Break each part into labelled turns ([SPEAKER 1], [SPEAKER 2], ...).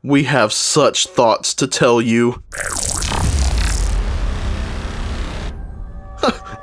[SPEAKER 1] we have such thoughts to tell you.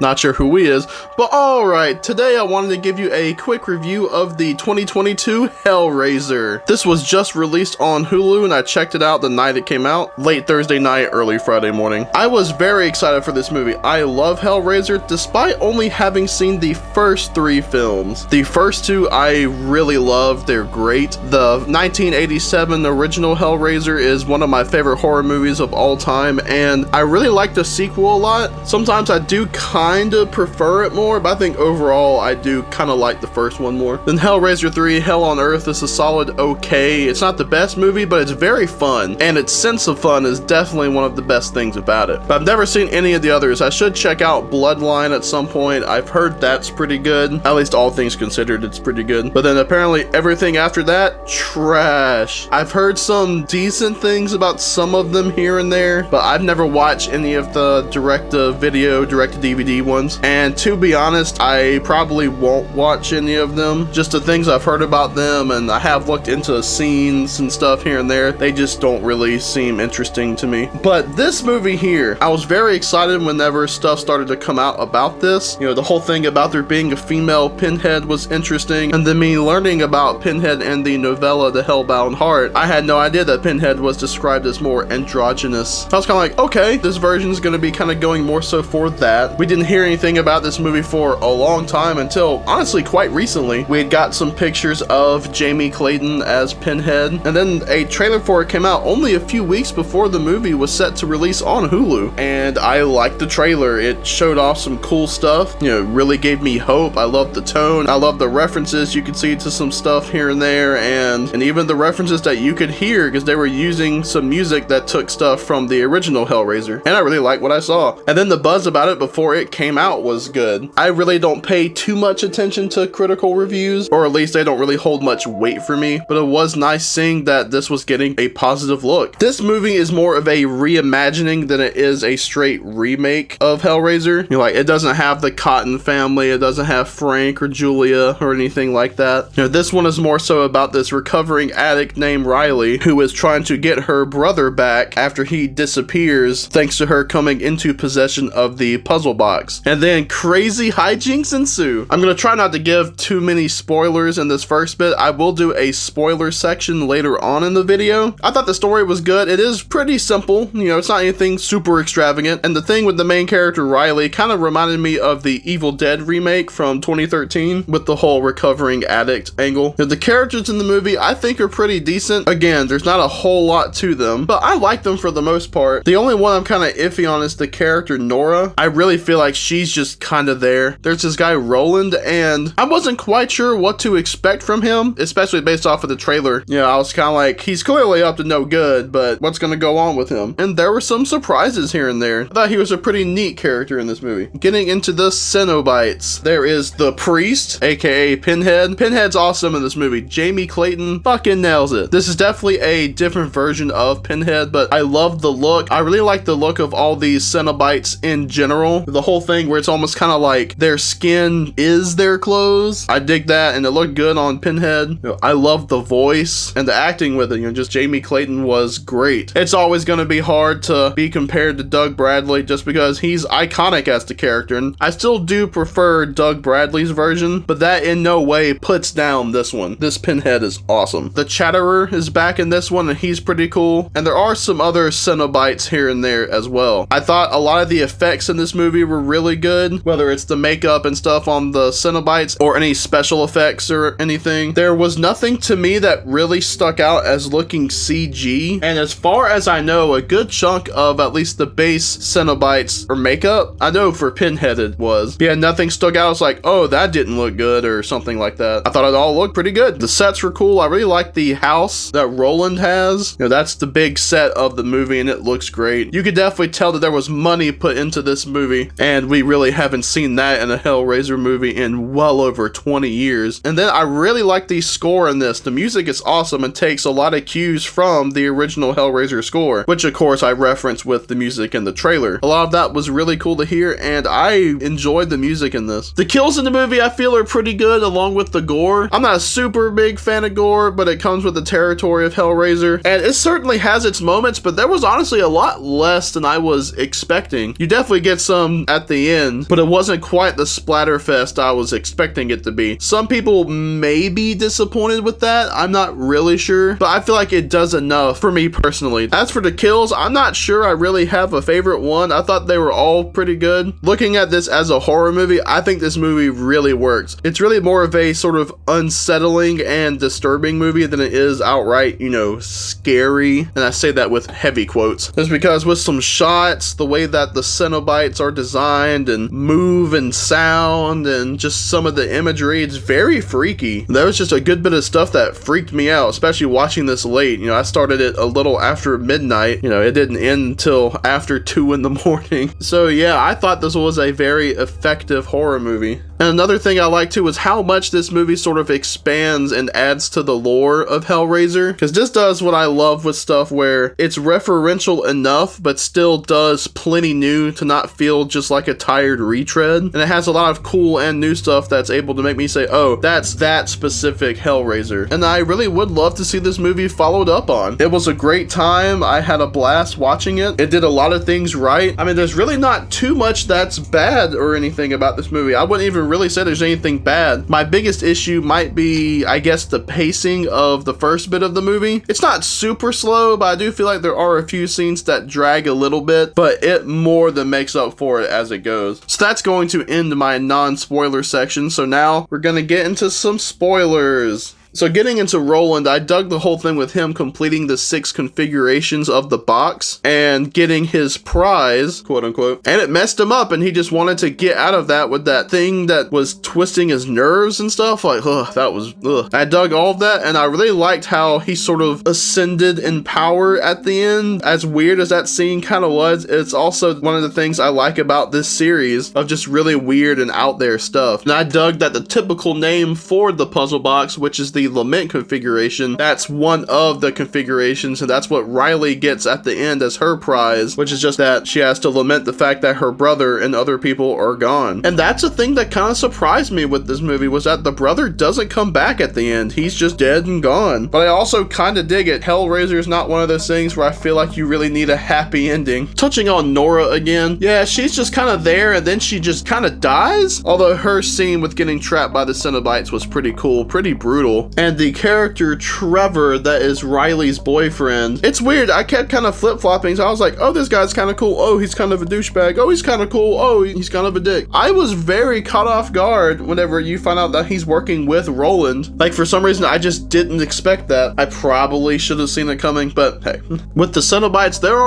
[SPEAKER 1] Not sure who he is, but alright, today I wanted to give you a quick review of the 2022 Hellraiser. This was just released on Hulu and I checked it out the night it came out, late Thursday night, early Friday morning. I was very excited for this movie. I love Hellraiser despite only having seen the first 3 films. The first 2 I really love, they're great. The 1987 original Hellraiser is one of my favorite horror movies of all time, and I really like the sequel a lot. Sometimes I do kind of prefer it more, but I think overall I do kind of like the first one more. Then Hellraiser 3, Hell on Earth is a solid okay. It's not the best movie, but it's very fun, and its sense of fun is definitely one of the best things about it. But I've never seen any of the others. I should check out Bloodline at some point. I've heard that's pretty good. At least all things considered, it's pretty good. But then apparently everything after that, trash. I've heard some decent things about some of them here and there, but I've never watched any of the direct-to-video, direct-to-DVD ones, and to be honest, I probably won't watch any of them. Just the things I've heard about them, and I have looked into scenes and stuff here and there, they just don't really seem interesting to me. But this movie here, I was very excited whenever stuff started to come out about this. You know, the whole thing about there being a female Pinhead was interesting, and then me learning about Pinhead in the novella The Hellbound Heart, I had no idea that Pinhead was described as more androgynous. I was kind of like, okay, this version is going to be kind of going more so for that. We didn't hear anything about this movie for a long time until, honestly, quite recently. We had got some pictures of Jamie Clayton as Pinhead, and then a trailer for it came out only a few weeks before the movie was set to release on Hulu, and I liked the trailer. It showed off some cool stuff, you know, really gave me hope. I loved the tone. I loved the references you could see to some stuff here and there, and even the references that you could hear, because they were using some music that took stuff from the original Hellraiser, and I really liked what I saw. And then the buzz about it before it came out was good. I really don't pay too much attention to critical reviews, or at least they don't really hold much weight for me, but it was nice seeing that this was getting a positive look. This movie is more of a reimagining than it is a straight remake of Hellraiser. You know, like, it doesn't have the Cotton family, it doesn't have Frank or Julia or anything like that. You know, this one is more so about this recovering addict named Riley who is trying to get her brother back after he disappears thanks to her coming into possession of the puzzle box. And then crazy hijinks ensue. I'm gonna try not to give too many spoilers in this first bit. I will do a spoiler section later on in the video. I thought the story was good. It is pretty simple. You know, it's not anything super extravagant. And the thing with the main character, Riley, kind of reminded me of the Evil Dead remake from 2013 with the whole recovering addict angle. Now, the characters in the movie, I think, are pretty decent. Again, there's not a whole lot to them, but I like them for the most part. The only one I'm kind of iffy on is the character Nora. I really feel like she's just kind of there. There's this guy Roland, and I wasn't quite sure what to expect from him, especially based off of the trailer. You know, I was kind of like, he's clearly up to no good, but what's going to go on with him? And there were some surprises here and there. I thought he was a pretty neat character in this movie. Getting into the Cenobites, there is the priest, aka Pinhead. Pinhead's awesome in this movie. Jamie Clayton fucking nails it. This is definitely a different version of Pinhead, but I love the look. I really like the look of all these Cenobites in general. The whole thing where it's almost kind of like their skin is their clothes. I dig that, and it looked good on Pinhead. You know, I love the voice and the acting with it. You know, just Jamie Clayton was great. It's always going to be hard to be compared to Doug Bradley just because he's iconic as the character, and I still do prefer Doug Bradley's version, but that in no way puts down this one. This Pinhead is awesome. The Chatterer is back in this one, and he's pretty cool, and there are some other Cenobites here and there as well. I thought a lot of the effects in this movie were really good, whether it's the makeup and stuff on the Cenobites or any special effects or anything. There was nothing to me that really stuck out as looking CG, and as far as I know, a good chunk of at least the base Cenobites or makeup, I know for Pinhead it was. Yeah, nothing stuck out as like, oh, that didn't look good or something like that. I thought it all looked pretty good. The sets were cool. I really like the house that Roland has. You know, that's the big set of the movie, and it looks great. You could definitely tell that there was money put into this movie, and and we really haven't seen that in a Hellraiser movie in well over 20 years. And then I really like the score in this. The music is awesome and takes a lot of cues from the original Hellraiser score, which of course I referenced with the music in the trailer. A lot of that was really cool to hear, and I enjoyed the music in this. The kills in the movie I feel are pretty good, along with the gore. I'm not a super big fan of gore, but it comes with the territory of Hellraiser, and it certainly has its moments, but there was honestly a lot less than I was expecting. You definitely get some at the end, but it wasn't quite the splatterfest I was expecting it to be. Some people may be disappointed with that, I'm not really sure, but I feel like it does enough for me personally. As for the kills, I'm not sure I really have a favorite one. I thought they were all pretty good. Looking at this as a horror movie, I think this movie really works. It's really more of a sort of unsettling and disturbing movie than it is outright, you know, scary. And I say that with heavy quotes. Just because with some shots, the way that the Cenobites are designed and move and sound, and just some of the imagery, it's very freaky. There was just a good bit of stuff that freaked me out, especially watching this late. You know, I started it a little after midnight. You know, it didn't end until after 2 in the morning. So yeah, I thought this was a very effective horror movie. And another thing I like too is how much this movie sort of expands and adds to the lore of Hellraiser, because this does what I love with stuff where it's referential enough but still does plenty new to not feel just like a tired retread, and it has a lot of cool and new stuff that's able to make me say, oh, that's that specific Hellraiser. And I really would love to see this movie followed up on. It was a great time. I had a blast watching it. It did a lot of things right. I mean, there's really not too much that's bad or anything about this movie. I wouldn't even really say there's anything bad. My biggest issue might be, I guess, the pacing of the first bit of the movie. It's not super slow, but I do feel like there are a few scenes that drag a little bit, but it more than makes up for it as it goes. So that's going to end my non-spoiler section. So now we're gonna get into some spoilers. So getting into Roland, I dug the whole thing with him completing the 6 configurations of the box and getting his prize, quote unquote, and it messed him up and he just wanted to get out of that with that thing that was twisting his nerves and stuff. Like, that was, I dug all of that, and I really liked how he sort of ascended in power at the end. As weird as that scene kind of was, it's also one of the things I like about this series of just really weird and out there stuff. And I dug that the typical name for the puzzle box, which is the lament configuration, that's one of the configurations, and that's what Riley gets at the end as her prize, which is just that she has to lament the fact that her brother and other people are gone. And that's a thing that kind of surprised me with this movie, was that the brother doesn't come back at the end. He's just dead and gone. But I also kind of dig it. Hellraiser is not one of those things where I feel like you really need a happy ending. Touching on Nora again, yeah, she's just kind of there and then she just kind of dies. Although her scene with getting trapped by the Cenobites was pretty cool, pretty brutal. And the character Trevor, that is Riley's boyfriend, it's weird. I kept kind of flip-flopping, so I was like, oh, this guy's kind of cool. Oh, he's kind of a douchebag. Oh, he's kind of cool. Oh, he's kind of a dick. I was very caught off guard whenever you find out that he's working with Roland. Like, for some reason, I just didn't expect that. I probably should have seen it coming, but hey. With the Cenobites, there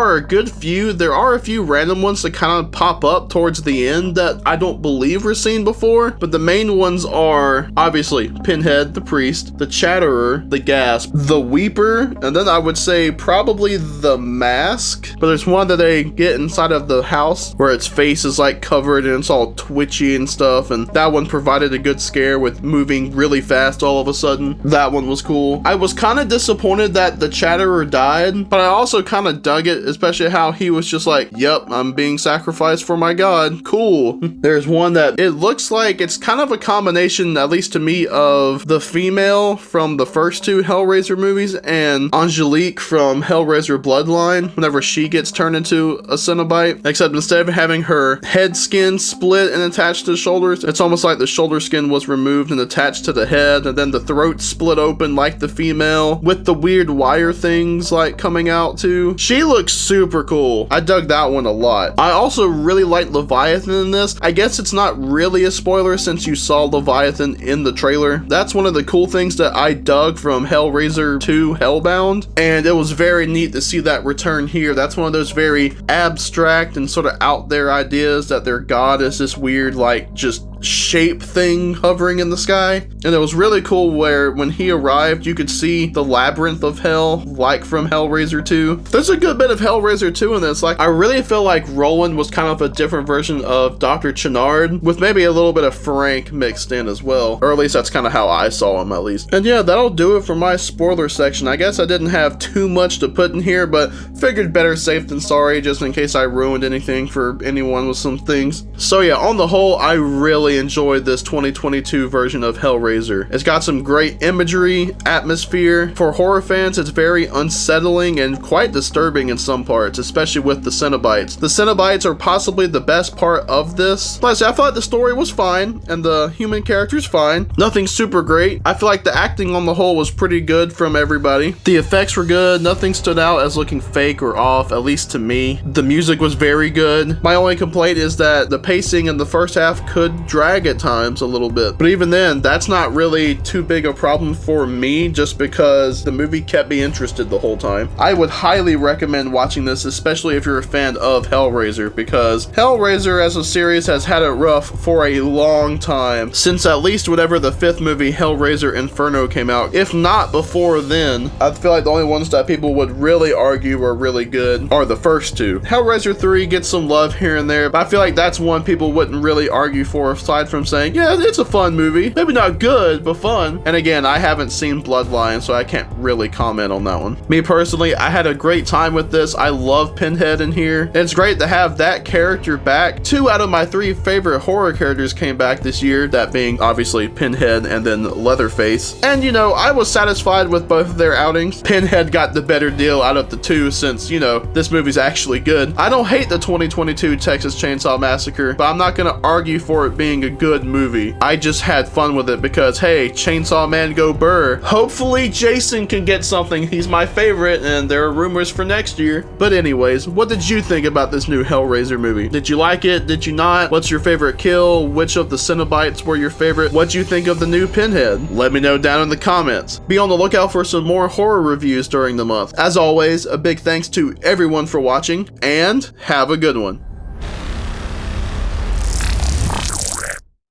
[SPEAKER 1] are a few random ones that kind of pop up towards the end that I don't believe were seen before, but the main ones are obviously Pinhead, the priest, the Chatterer, the Gasp, the Weeper, and then I would say probably the Mask. But there's one that they get inside of the house where its face is like covered and it's all twitchy and stuff, and that one provided a good scare with moving really fast all of a sudden. That one was cool. I was kind of disappointed that the Chatterer died, but I also kind of dug it, especially how he was just like, yep, I'm being sacrificed for my god. Cool. There's one that it looks like it's kind of a combination, at least to me, of the female from the first 2 Hellraiser movies and Angelique from Hellraiser Bloodline whenever she gets turned into a Cenobite, except instead of having her head skin split and attached to the shoulders, it's almost like the shoulder skin was removed and attached to the head, and then the throat split open like the female with the weird wire things like coming out too. She looks super cool. I dug that one a lot. I also really like Leviathan in this. I guess it's not really a spoiler since you saw Leviathan in the trailer. That's one of the cool things that I dug from Hellraiser 2 Hellbound, and it was very neat to see that return here. That's one of those very abstract and sort of out there ideas that their god is this weird, like, just shape thing hovering in the sky. And it was really cool where when he arrived, you could see the labyrinth of hell, like from Hellraiser 2. There's a good bit of Hellraiser 2 in this. Like, I really feel like Roland was kind of a different version of Dr. Chenard, with maybe a little bit of Frank mixed in as well. Or at least that's kind of how I saw him, at least. And yeah, that'll do it for my spoiler section. I guess I didn't have too much to put in here, but figured better safe than sorry, just in case I ruined anything for anyone with some things. So yeah, on the whole, I really enjoyed this 2022 version of Hellraiser. It's got some great imagery, atmosphere. For horror fans, it's very unsettling and quite disturbing in some parts, especially with the Cenobites. The Cenobites are possibly the best part of this. Plus, I thought the story was fine, and the human character's fine. Nothing super great. I feel like the acting on the whole was pretty good from everybody. The effects were good. Nothing stood out as looking fake or off, at least to me. The music was very good. My only complaint is that the pacing in the first half could drag at times a little bit. But even then, that's not really too big a problem for me, just because the movie kept me interested the whole time. I would highly recommend watching this, especially if you're a fan of Hellraiser, because Hellraiser as a series has had it rough for a long time, since at least whatever the 5th movie, Hellraiser Inferno, came out. If not before then, I feel like the only ones that people would really argue are really good are the first two. Hellraiser 3 gets some love here and there, but I feel like that's one people wouldn't really argue for, aside from saying, yeah, it's a fun movie. Maybe not good, but fun. And again, I haven't seen Bloodline, so I can't really comment on that one. Me personally, I had a great time with this. I love Pinhead in here. And it's great to have that character back. 2 out of my 3 favorite horror characters came back this year, that being obviously Pinhead and then Leatherface. And you know, I was satisfied with both of their outings. Pinhead got the better deal out of the 2 since, you know, this movie's actually good. I don't hate the 2022 Texas Chainsaw Massacre, but I'm not gonna argue for it being a good movie. I just had fun with it because, hey, Chainsaw Man go burr. Hopefully Jason can get something. He's my favorite, and there are rumors for next year. But anyways, what did you think about this new Hellraiser movie? Did you like it? Did you not? What's your favorite kill? Which of the Cenobites were your favorite? What'd you think of the new Pinhead? Let me know down in the comments. Be on the lookout for some more horror reviews during the month. As always, a big thanks to everyone for watching, and have a good one.